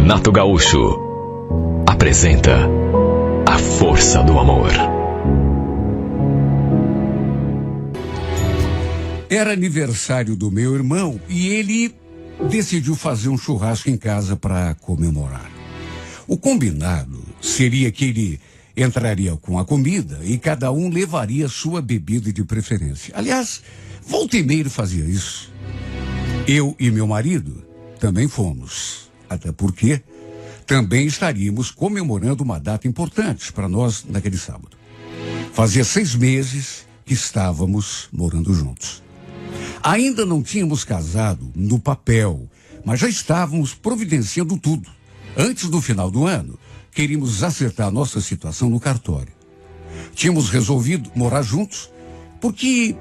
Renato Gaúcho apresenta A Força do Amor. Era aniversário do meu irmão e ele decidiu fazer um churrasco em casa para comemorar. O combinado seria que ele entraria com a comida e cada um levaria sua bebida de preferência. Aliás, volta e meia ele fazia isso. Eu e meu marido também fomos, até porque também estaríamos comemorando uma data importante para nós naquele sábado. Fazia 6 meses que estávamos morando juntos. Ainda não tínhamos casado no papel, mas já estávamos providenciando tudo. Antes do final do ano, queríamos acertar nossa situação no cartório. Tínhamos resolvido morar juntos porque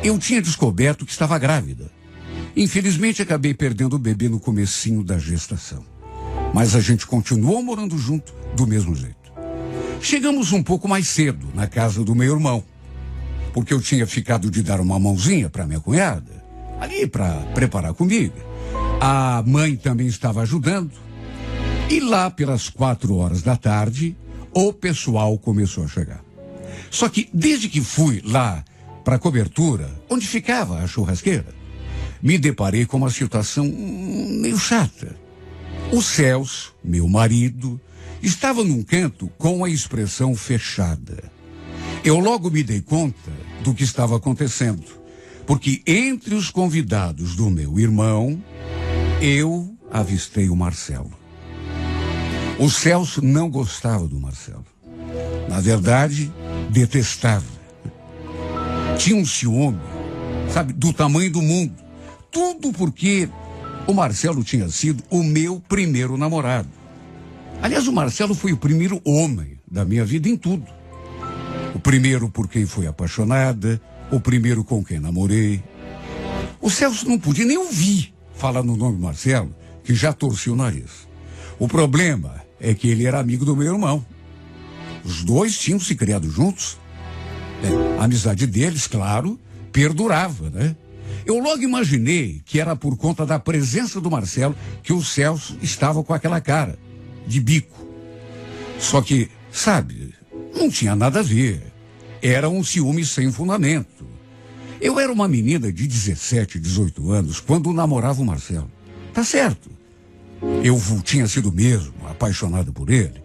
eu tinha descoberto que estava grávida. Infelizmente, acabei perdendo o bebê no comecinho da gestação. Mas a gente continuou morando junto do mesmo jeito. Chegamos um pouco mais cedo na casa do meu irmão, porque eu tinha ficado de dar uma mãozinha para minha cunhada, ali para preparar comida. A mãe também estava ajudando. E lá pelas 4 horas da tarde, o pessoal começou a chegar. Só que desde que fui lá para a cobertura, onde ficava a churrasqueira, me deparei com uma situação meio chata. O Celso, meu marido, estava num canto com a expressão fechada. Eu logo me dei conta do que estava acontecendo, porque entre os convidados do meu irmão, eu avistei o Marcelo. O Celso não gostava do Marcelo. Na verdade, detestava. Tinha um ciúme, sabe, do tamanho do mundo. Tudo porque o Marcelo tinha sido o meu primeiro namorado. Aliás, o Marcelo foi o primeiro homem da minha vida em tudo. O primeiro por quem fui apaixonada, o primeiro com quem namorei. O Celso não podia nem ouvir falar no nome Marcelo, que já torcia o nariz. O problema é que ele era amigo do meu irmão. Os dois tinham se criado juntos. A amizade deles, claro, perdurava, né? Eu logo imaginei que era por conta da presença do Marcelo que o Celso estava com aquela cara de bico. Só que, sabe, não tinha nada a ver. Era um ciúme sem fundamento. Eu era uma menina de 17, 18 anos quando namorava o Marcelo. Tá certo. Eu tinha sido mesmo apaixonada por ele,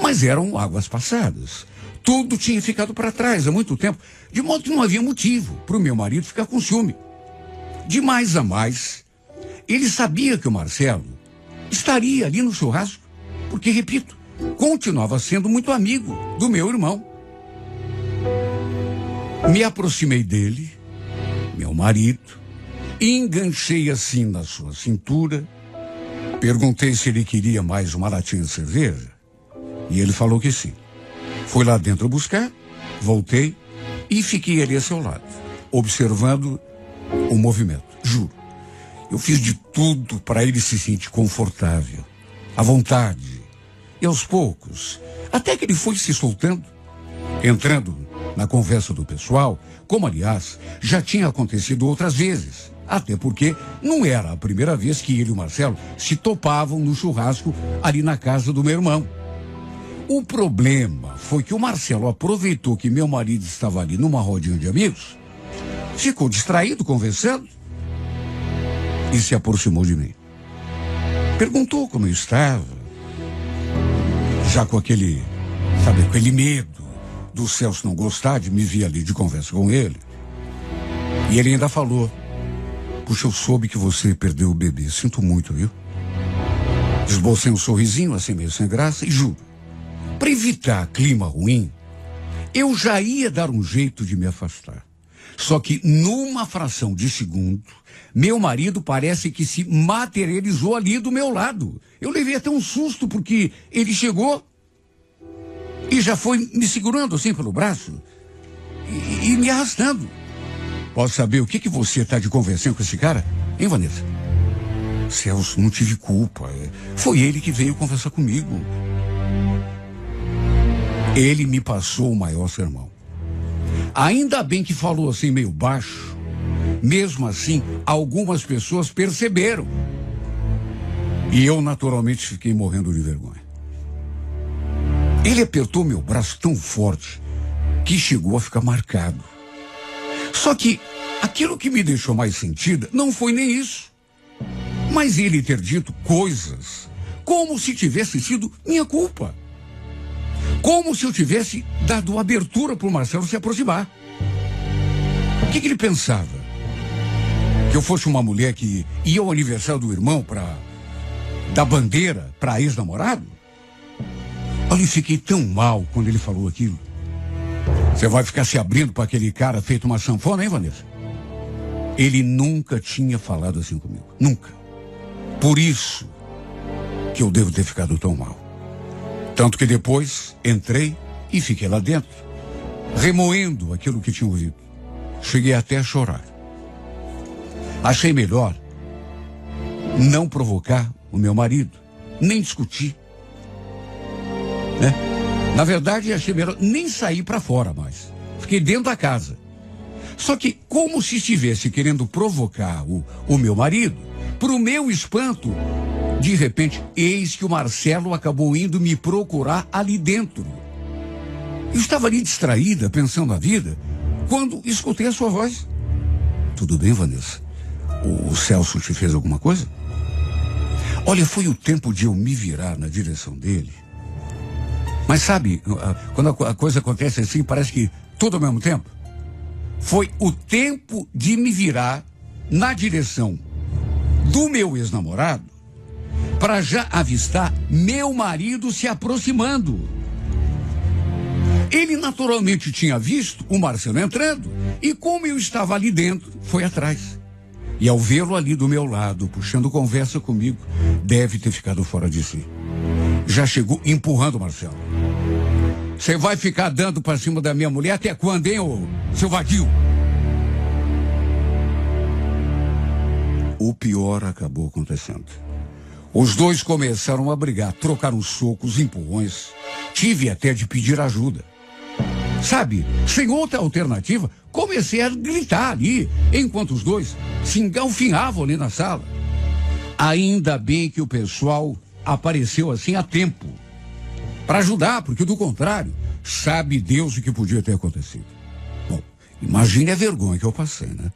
mas eram águas passadas. Tudo tinha ficado para trás há muito tempo, de modo que não havia motivo para o meu marido ficar com ciúme. De mais a mais, ele sabia que o Marcelo estaria ali no churrasco, porque, repito, continuava sendo muito amigo do meu irmão. Me aproximei dele, meu marido, enganchei assim na sua cintura, perguntei se ele queria mais uma latinha de cerveja, e ele falou que sim. Fui lá dentro buscar, voltei e fiquei ali a seu lado, observando o movimento. Juro, eu fiz de tudo para ele se sentir confortável, à vontade. E aos poucos, até que ele foi se soltando, entrando na conversa do pessoal, como aliás já tinha acontecido outras vezes. Até porque não era a primeira vez que ele e o Marcelo se topavam no churrasco ali na casa do meu irmão. O problema foi que o Marcelo aproveitou que meu marido estava ali numa rodinha de amigos, ficou distraído conversando e se aproximou de mim. Perguntou como eu estava, já com aquele, sabe, aquele medo do Celso não gostar de me ver ali de conversa com ele. E ele ainda falou: puxa, eu soube que você perdeu o bebê, sinto muito, viu? Esbocei um sorrisinho assim meio sem graça e juro, para evitar clima ruim, eu já ia dar um jeito de me afastar. Só que numa fração de segundo, meu marido parece que se materializou ali do meu lado. Eu levei até um susto porque ele chegou e já foi me segurando assim pelo braço e me arrastando. Posso saber o que você está de conversando com esse cara? Hein, Vanessa? Celso, não tive culpa. Foi ele que veio conversar comigo. Ele me passou o maior sermão. Ainda bem que falou assim meio baixo. Mesmo assim, algumas pessoas perceberam. E eu, naturalmente, fiquei morrendo de vergonha. Ele apertou meu braço tão forte que chegou a ficar marcado. Só que aquilo que me deixou mais sentida não foi nem isso, mas ele ter dito coisas como se tivesse sido minha culpa. Como se eu tivesse dado abertura para o Marcelo se aproximar. O que ele pensava? Que eu fosse uma mulher que ia ao aniversário do irmão para dar bandeira para ex-namorado? Olha, eu fiquei tão mal quando ele falou aquilo. Você vai ficar se abrindo para aquele cara feito uma sanfona, hein, Vanessa? Ele nunca tinha falado assim comigo. Nunca. Por isso que eu devo ter ficado tão mal. Tanto que depois entrei e fiquei lá dentro, remoendo aquilo que tinha ouvido. Cheguei até a chorar. Achei melhor não provocar o meu marido, nem discutir. Né? Na verdade, achei melhor nem sair para fora mais. Fiquei dentro da casa. Só que, como se estivesse querendo provocar o meu marido, para o meu espanto, de repente, eis que o Marcelo acabou indo me procurar ali dentro. Eu estava ali distraída, pensando na vida, quando escutei a sua voz. Tudo bem, Vanessa? O Celso te fez alguma coisa? Olha, foi o tempo de eu me virar na direção dele. Mas sabe, quando a coisa acontece assim, parece que tudo ao mesmo tempo. Foi o tempo de me virar na direção do meu ex-namorado para já avistar meu marido se aproximando. Ele naturalmente tinha visto o Marcelo entrando e, como eu estava ali dentro, foi atrás. E ao vê-lo ali do meu lado, puxando conversa comigo, deve ter ficado fora de si. Já chegou empurrando o Marcelo. Você vai ficar dando para cima da minha mulher até quando, hein, ô seu vadio? O pior acabou acontecendo. Os dois começaram a brigar, trocaram socos, empurrões. Tive até de pedir ajuda. Sabe, sem outra alternativa, comecei a gritar ali, enquanto os dois se engalfinhavam ali na sala. Ainda bem que o pessoal apareceu assim a tempo para ajudar, porque do contrário, sabe Deus o que podia ter acontecido. Bom, imagine a vergonha que eu passei, né?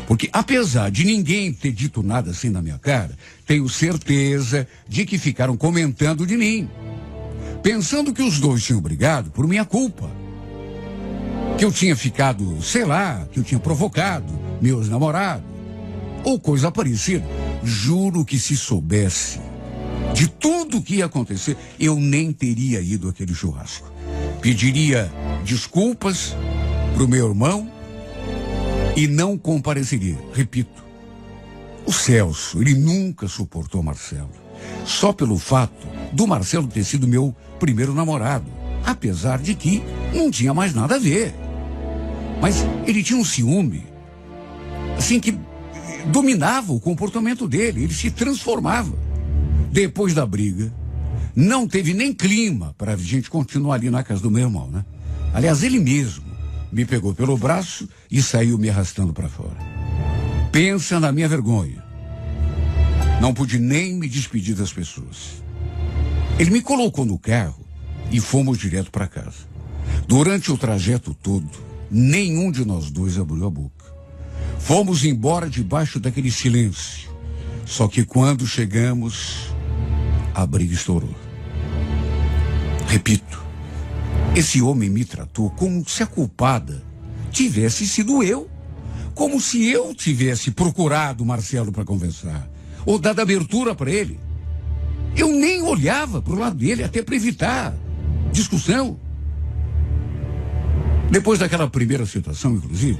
Porque apesar de ninguém ter dito nada assim na minha cara, tenho certeza de que ficaram comentando de mim, pensando que os dois tinham brigado por minha culpa. Que eu tinha ficado, sei lá, que eu tinha provocado meus namorados, ou coisa parecida. Juro que se soubesse de tudo que ia acontecer, eu nem teria ido àquele churrasco. Pediria desculpas pro meu irmão e não compareceria. Repito, o Celso, ele nunca suportou Marcelo. Só pelo fato do Marcelo ter sido meu primeiro namorado. Apesar de que não tinha mais nada a ver. Mas ele tinha um ciúme, assim, que dominava o comportamento dele. Ele se transformava. Depois da briga, não teve nem clima para a gente continuar ali na casa do meu irmão, né? Aliás, ele mesmo me pegou pelo braço e saiu me arrastando para fora. Pensa na minha vergonha. Não pude nem me despedir das pessoas. Ele me colocou no carro e fomos direto para casa. Durante o trajeto todo, nenhum de nós dois abriu a boca. Fomos embora debaixo daquele silêncio. Só que quando chegamos, a briga estourou. Repito, esse homem me tratou como se a culpada tivesse sido eu. Como se eu tivesse procurado o Marcelo para conversar, ou dado abertura para ele. Eu nem olhava para o lado dele, até para evitar discussão. Depois daquela primeira situação, inclusive,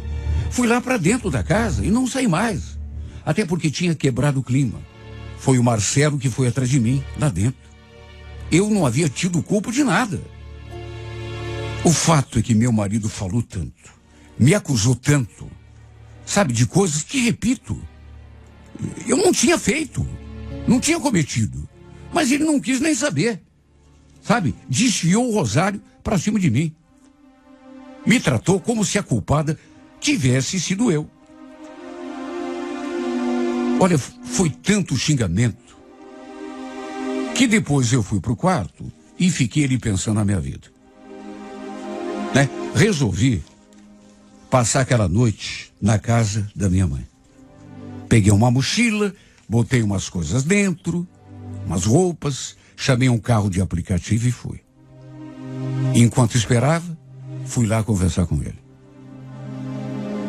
fui lá para dentro da casa e não saí mais. Até porque tinha quebrado o clima. Foi o Marcelo que foi atrás de mim, lá dentro. Eu não havia tido culpa de nada. O fato é que meu marido falou tanto, me acusou tanto, sabe, de coisas que, repito, eu não tinha feito, não tinha cometido. Mas ele não quis nem saber, sabe? Desfiou o rosário para cima de mim. Me tratou como se a culpada tivesse sido eu. Olha, foi tanto xingamento Que depois eu fui pro quarto e fiquei ali pensando na minha vida. Né? Resolvi passar aquela noite na casa da minha mãe. Peguei uma mochila, botei umas coisas dentro, umas roupas, chamei um carro de aplicativo e fui. Enquanto esperava, fui lá conversar com ele.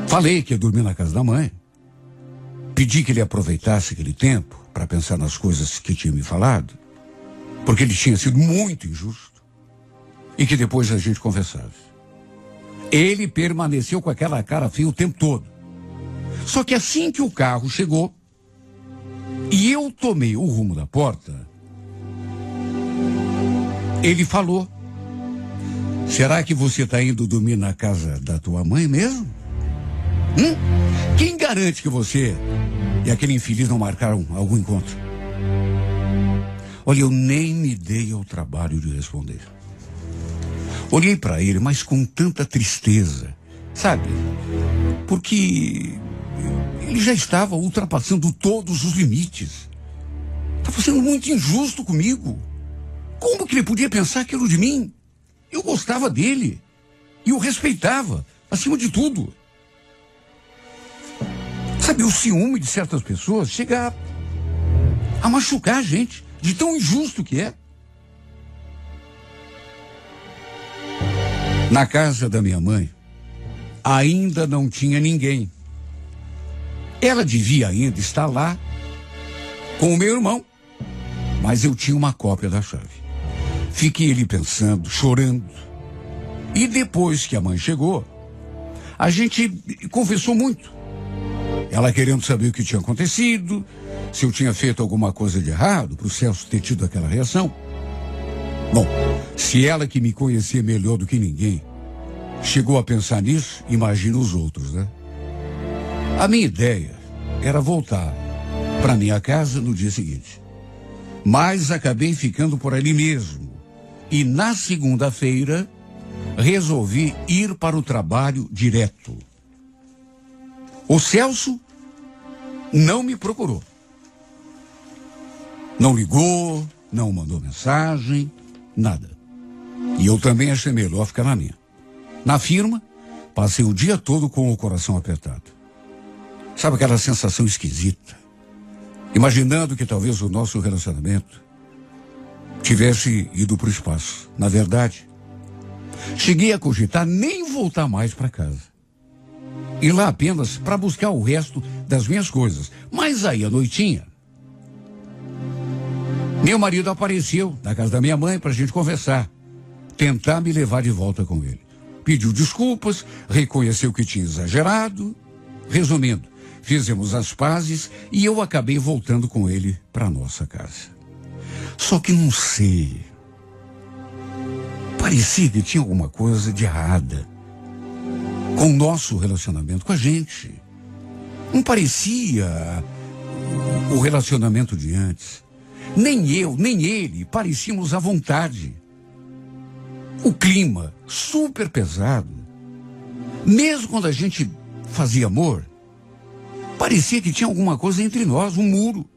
Falei que ia dormir na casa da mãe. Pedi que ele aproveitasse aquele tempo para pensar nas coisas que tinha me falado, porque ele tinha sido muito injusto, e que depois a gente conversasse. Ele permaneceu com aquela cara feia o tempo todo. Só que assim que o carro chegou e eu tomei o rumo da porta, ele falou: será que você está indo dormir na casa da tua mãe mesmo? Quem garante que você e aquele infeliz não marcaram algum encontro? Olha, eu nem me dei ao trabalho de responder. Olhei para ele, mas com tanta tristeza, sabe? Porque ele já estava ultrapassando todos os limites. Estava sendo muito injusto comigo. Como que ele podia pensar aquilo de mim? Eu gostava dele. E o respeitava, acima de tudo. Sabe, o ciúme de certas pessoas chega a machucar a gente, de tão injusto que é. Na casa da minha mãe, ainda não tinha ninguém. Ela devia ainda estar lá com o meu irmão, mas eu tinha uma cópia da chave. Fiquei ali pensando, chorando. E depois que a mãe chegou, a gente conversou muito. Ela querendo saber o que tinha acontecido, se eu tinha feito alguma coisa de errado para o Celso ter tido aquela reação. Bom, se ela, que me conhecia melhor do que ninguém, chegou a pensar nisso, imagina os outros, né? A minha ideia era voltar para minha casa no dia seguinte. Mas acabei ficando por ali mesmo. E na segunda-feira, resolvi ir para o trabalho direto. O Celso não me procurou. Não ligou, não mandou mensagem, nada. E eu também achei melhor ficar na minha. Na firma, passei o dia todo com o coração apertado. Sabe aquela sensação esquisita? Imaginando que talvez o nosso relacionamento tivesse ido para o espaço. Na verdade, cheguei a cogitar nem voltar mais para casa. Ir lá apenas para buscar o resto das minhas coisas. Mas aí, à noitinha, meu marido apareceu na casa da minha mãe para a gente conversar. Tentar me levar de volta com ele. Pediu desculpas, reconheceu que tinha exagerado. Resumindo, fizemos as pazes e eu acabei voltando com ele para nossa casa. Só que não sei. Parecia que tinha alguma coisa de errada com o nosso relacionamento, com a gente. Não parecia o relacionamento de antes. Nem eu, nem ele parecíamos à vontade. O clima super pesado. Mesmo quando a gente fazia amor, parecia que tinha alguma coisa entre nós, um muro.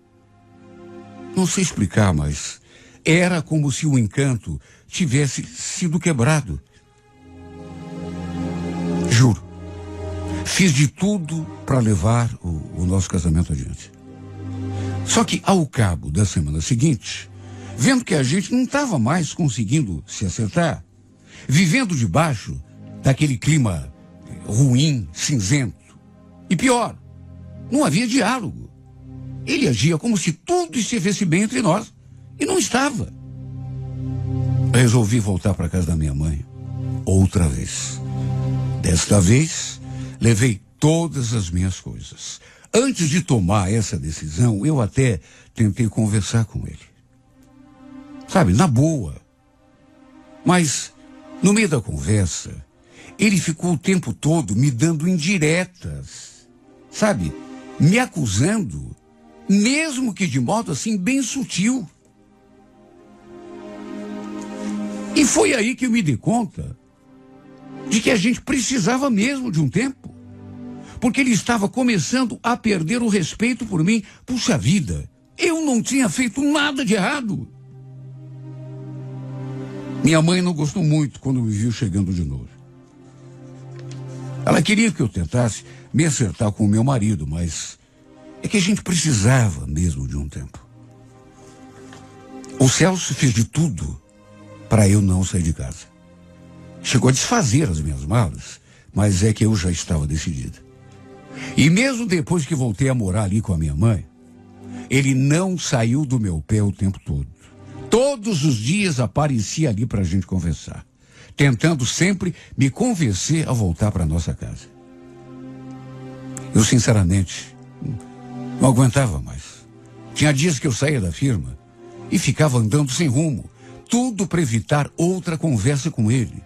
Não sei explicar, mas era como se o encanto tivesse sido quebrado. Juro, fiz de tudo para levar o nosso casamento adiante. Só que ao cabo da semana seguinte, vendo que a gente não estava mais conseguindo se acertar, vivendo debaixo daquele clima ruim, cinzento, e pior, não havia diálogo. Ele agia como se tudo estivesse bem entre nós, e não estava. Resolvi voltar para casa da minha mãe outra vez. Desta vez, levei todas as minhas coisas. Antes de tomar essa decisão, eu até tentei conversar com ele. Sabe, na boa. Mas, no meio da conversa, ele ficou o tempo todo me dando indiretas. Sabe, me acusando, mesmo que de modo assim bem sutil. E foi aí que eu me dei conta de que a gente precisava mesmo de um tempo. Porque ele estava começando a perder o respeito por mim. Puxa vida, eu não tinha feito nada de errado. Minha mãe não gostou muito quando me viu chegando de novo. Ela queria que eu tentasse me acertar com o meu marido, mas é que a gente precisava mesmo de um tempo. O Celso fez de tudo para eu não sair de casa. Chegou a desfazer as minhas malas, mas é que eu já estava decidida. E mesmo depois que voltei a morar ali com a minha mãe, ele não saiu do meu pé o tempo todo. Todos os dias aparecia ali para a gente conversar, tentando sempre me convencer a voltar para nossa casa. Eu, sinceramente, não aguentava mais. Tinha dias que eu saía da firma e ficava andando sem rumo, tudo para evitar outra conversa com ele.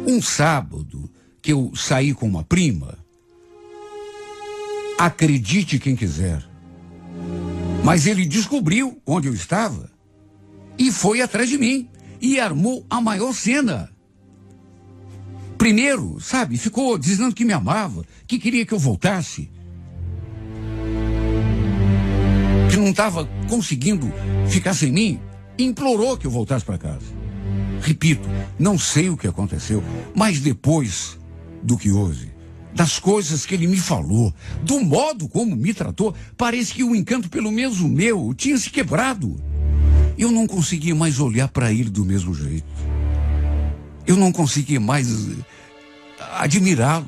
Um sábado que eu saí com uma prima, acredite quem quiser, mas ele descobriu onde eu estava e foi atrás de mim e armou a maior cena. Primeiro, sabe, ficou dizendo que me amava, que queria que eu voltasse, que não estava conseguindo ficar sem mim, e implorou que eu voltasse para casa. Repito, não sei o que aconteceu, mas depois do que houve, das coisas que ele me falou, do modo como me tratou, parece que o encanto, pelo menos o meu, tinha se quebrado. Eu não conseguia mais olhar para ele do mesmo jeito. Eu não conseguia mais admirá-lo.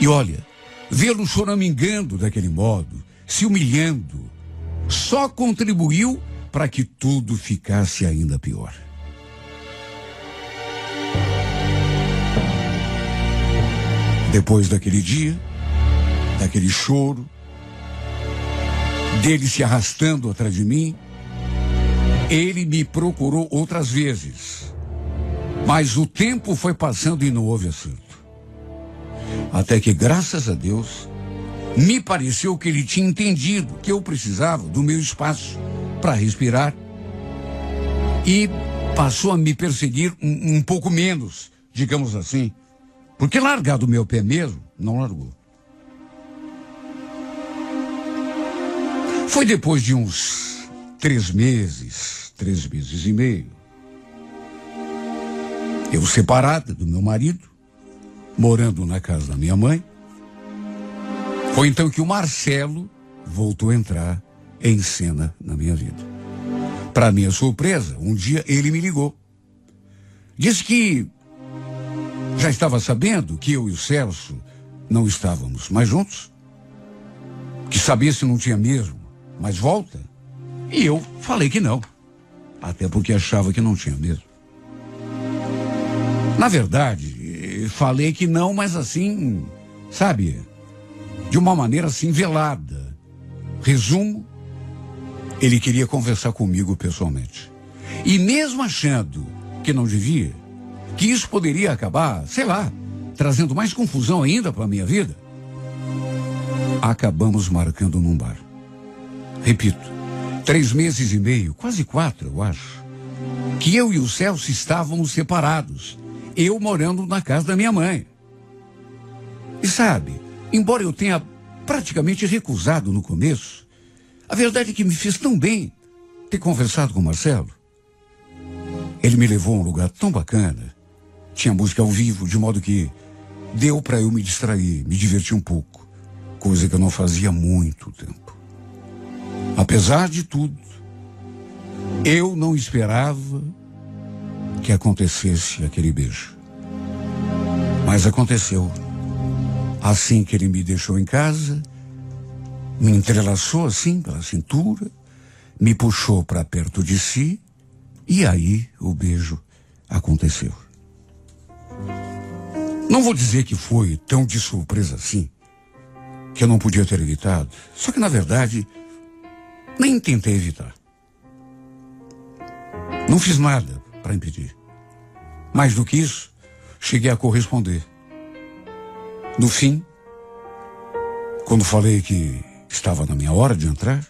E olha, vê-lo choramingando daquele modo, se humilhando, só contribuiu para que tudo ficasse ainda pior. Depois daquele dia, daquele choro, dele se arrastando atrás de mim, ele me procurou outras vezes. Mas o tempo foi passando e não houve acerto. Até que, graças a Deus, me pareceu que ele tinha entendido que eu precisava do meu espaço para respirar e passou a me perseguir um pouco menos, digamos assim. Porque largar do meu pé mesmo, não largou. Foi depois de uns 3 meses e meio, eu separada do meu marido, morando na casa da minha mãe, foi então que o Marcelo voltou a entrar em cena na minha vida. Para minha surpresa, um dia ele me ligou. Disse que já estava sabendo que eu e o Celso não estávamos mais juntos, que sabia se não tinha mesmo mais volta, e eu falei que não, até porque achava que não tinha mesmo. Na verdade, falei que não, mas assim, sabe, de uma maneira assim velada. Resumo, ele queria conversar comigo pessoalmente. E mesmo achando que não devia, que isso poderia acabar, sei lá, trazendo mais confusão ainda para a minha vida, acabamos marcando num bar. Repito, 3 meses e meio, quase 4, eu acho, que eu e o Celso estávamos separados, eu morando na casa da minha mãe. E sabe, embora eu tenha praticamente recusado no começo, a verdade é que me fez tão bem ter conversado com o Marcelo. Ele me levou a um lugar tão bacana, tinha música ao vivo, de modo que deu para eu me distrair, me divertir um pouco, coisa que eu não fazia há muito tempo. Apesar de tudo, eu não esperava que acontecesse aquele beijo. Mas aconteceu. Assim que ele me deixou em casa, me entrelaçou assim pela cintura, me puxou para perto de si, e aí o beijo aconteceu. Não vou dizer que foi tão de surpresa assim, que eu não podia ter evitado, só que na verdade nem tentei evitar. Não fiz nada para impedir. Mais do que isso, cheguei a corresponder. No fim, quando falei que estava na minha hora de entrar,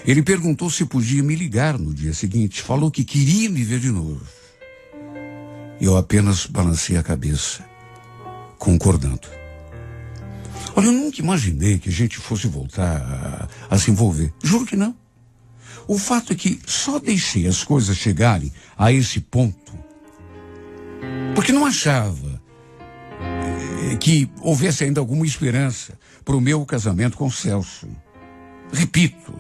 ele perguntou se podia me ligar no dia seguinte. Falou que queria me ver de novo. Eu apenas balancei a cabeça, concordando. Olha, eu nunca imaginei que a gente fosse voltar a se envolver. Juro que não. O fato é que só deixei as coisas chegarem a esse ponto porque não achava que houvesse ainda alguma esperança para o meu casamento com Celso. Repito,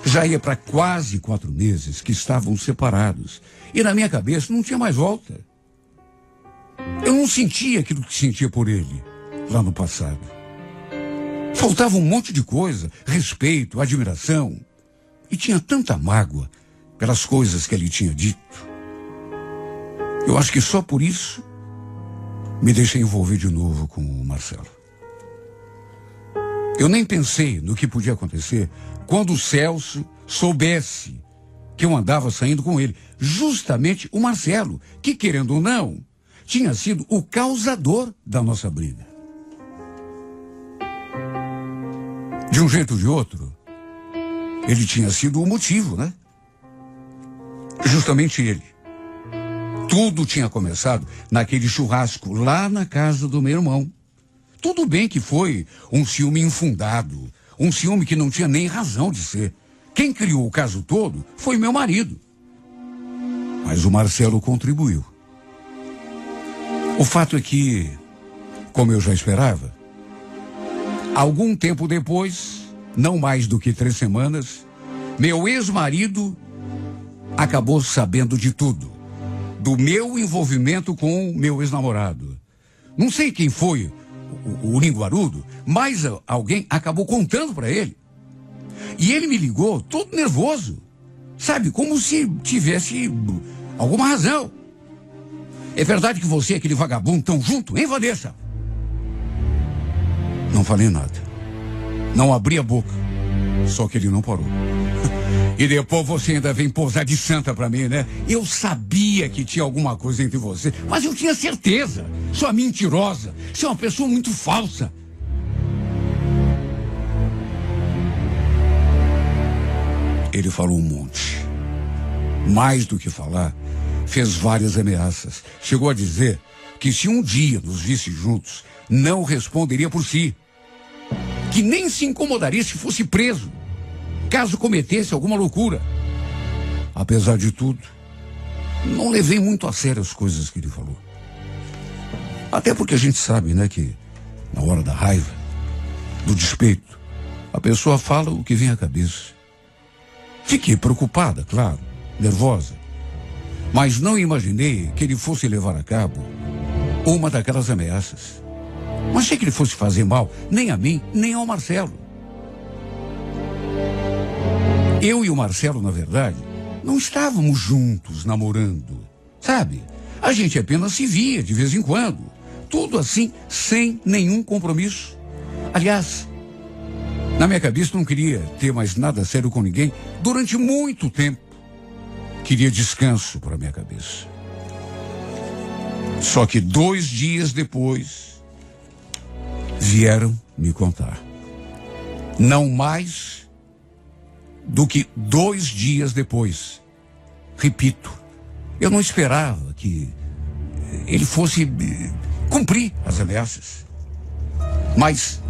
já ia para quase 4 meses que estavam separados e na minha cabeça não tinha mais volta. Eu não sentia aquilo que sentia por ele lá no passado. Faltava um monte de coisa, respeito, admiração. E tinha tanta mágoa pelas coisas que ele tinha dito. Eu acho que só por isso me deixei envolver de novo com o Marcelo. Eu nem pensei no que podia acontecer quando o Celso soubesse que eu andava saindo com ele. Justamente o Marcelo, que querendo ou não, tinha sido o causador da nossa briga. De um jeito ou de outro, ele tinha sido o motivo, né? Justamente ele. Tudo tinha começado naquele churrasco lá na casa do meu irmão. Tudo bem que foi um ciúme infundado, um ciúme que não tinha nem razão de ser. Quem criou o caso todo foi meu marido. Mas o Marcelo contribuiu. O fato é que, como eu já esperava, algum tempo depois, não mais do que 3 semanas, meu ex-marido acabou sabendo de tudo. Do meu envolvimento com o meu ex-namorado. Não sei quem foi o linguarudo, mas alguém acabou contando para ele. E ele me ligou todo nervoso. Sabe, como se tivesse alguma razão. É verdade que você e aquele vagabundo estão juntos, hein, Vanessa? Não falei nada. Não abri a boca. Só que ele não parou. E depois você ainda vem posar de santa pra mim, né? Eu sabia que tinha alguma coisa entre você, mas eu tinha certeza. Sua mentirosa. Você é uma pessoa muito falsa. Ele falou um monte. Mais do que falar, fez várias ameaças. Chegou a dizer que se um dia nos visse juntos, não responderia por si. Que nem se incomodaria se fosse preso, caso cometesse alguma loucura. Apesar de tudo, não levei muito a sério as coisas que ele falou. Até porque a gente sabe, né, que na hora da raiva, do despeito, a pessoa fala o que vem à cabeça. Fiquei preocupada, claro, nervosa. Mas não imaginei que ele fosse levar a cabo uma daquelas ameaças. Não achei que ele fosse fazer mal, nem a mim, nem ao Marcelo. Eu e o Marcelo, na verdade, não estávamos juntos namorando, sabe? A gente apenas se via de vez em quando. Tudo assim, sem nenhum compromisso. Aliás, na minha cabeça não queria ter mais nada sério com ninguém durante muito tempo. Queria descanso para minha cabeça. Só que 2 dias depois, vieram me contar. Não mais do que 2 dias depois. Repito, eu não esperava que ele fosse cumprir as ameaças. Mas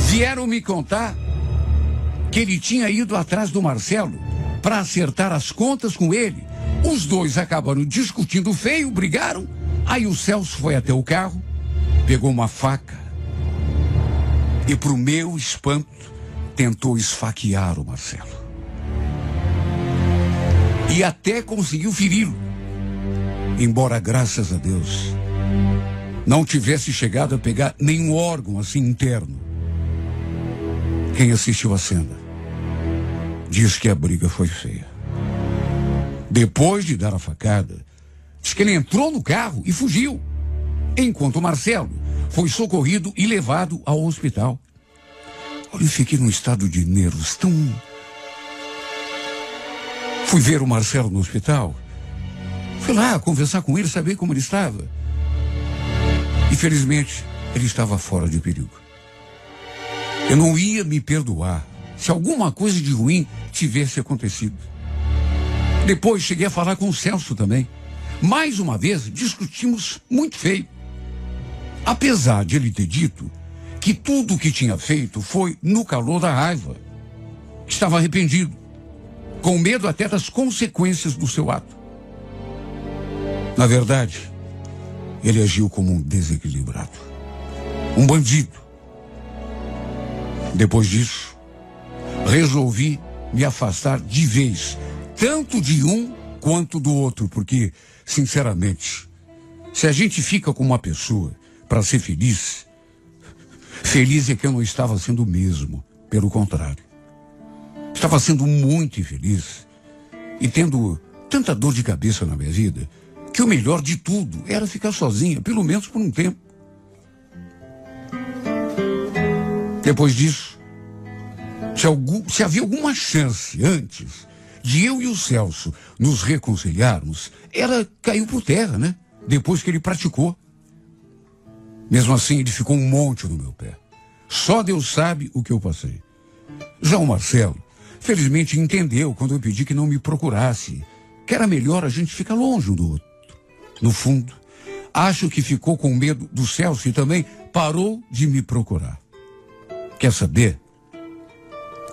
vieram me contar que ele tinha ido atrás do Marcelo para acertar as contas com ele. Os dois acabaram discutindo feio, brigaram. Aí o Celso foi até o carro, pegou uma faca e, pro meu espanto, tentou esfaquear o Marcelo. E até conseguiu feri-lo. Embora, graças a Deus, não tivesse chegado a pegar nenhum órgão assim interno. Quem assistiu a cena diz que a briga foi feia. Depois de dar a facada, diz que ele entrou no carro e fugiu, enquanto o Marcelo foi socorrido e levado ao hospital. Olha, eu fiquei num estado de nervos tão... Fui ver o Marcelo no hospital. Fui lá conversar com ele, saber como ele estava. Infelizmente, ele estava fora de perigo. Eu não ia me perdoar se alguma coisa de ruim tivesse acontecido. Depois cheguei a falar com o Celso também. Mais uma vez, discutimos muito feio. Apesar de ele ter dito que tudo o que tinha feito foi no calor da raiva. Estava arrependido. com medo até das consequências do seu ato. Na verdade, ele agiu como um desequilibrado, um bandido. Depois disso, resolvi me afastar de vez, tanto de um quanto do outro, porque, sinceramente, se a gente fica com uma pessoa para ser feliz, feliz é que eu não estava sendo mesmo, pelo contrário. Estava sendo muito infeliz e tendo tanta dor de cabeça na minha vida, que o melhor de tudo era ficar sozinha, pelo menos por um tempo. Depois disso, se havia alguma chance antes de eu e o Celso nos reconciliarmos, caiu por terra, né? Depois que ele praticou. Mesmo assim, ele ficou um monte no meu pé. Só Deus sabe o que eu passei. Já o Marcelo, felizmente, entendeu quando eu pedi que não me procurasse, que era melhor a gente ficar longe um do outro. No fundo, acho que ficou com medo do Celso e também parou de me procurar. Quer saber?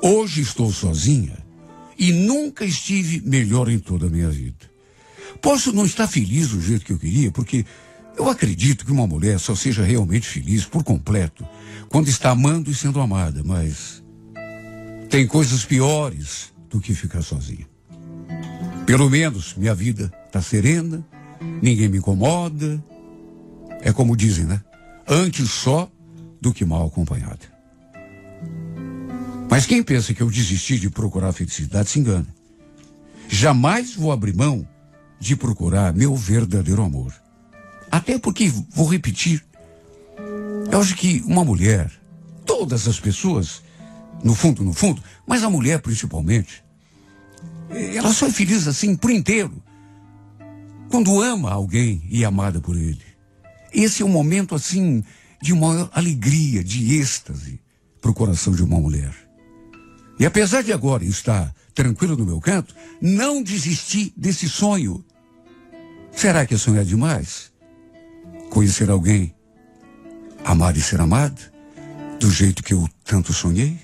Hoje estou sozinha e nunca estive melhor em toda a minha vida. Posso não estar feliz do jeito que eu queria, porque eu acredito que uma mulher só seja realmente feliz por completo quando está amando e sendo amada, mas tem coisas piores do que ficar sozinha. Pelo menos minha vida está serena, ninguém me incomoda. É como dizem, né? Antes só do que mal acompanhada. Mas quem pensa que eu desisti de procurar a felicidade se engana. Jamais vou abrir mão de procurar meu verdadeiro amor. Até porque, vou repetir, eu acho que uma mulher, todas as pessoas, no fundo, mas a mulher principalmente, ela só é feliz assim por inteiro quando ama alguém e é amada por ele. Esse é um momento assim de maior alegria, de êxtase para o coração de uma mulher. E apesar de agora estar tranquilo no meu canto, não desisti desse sonho. Será que é sonhar demais? Conhecer alguém, amar e ser amado, do jeito que eu tanto sonhei?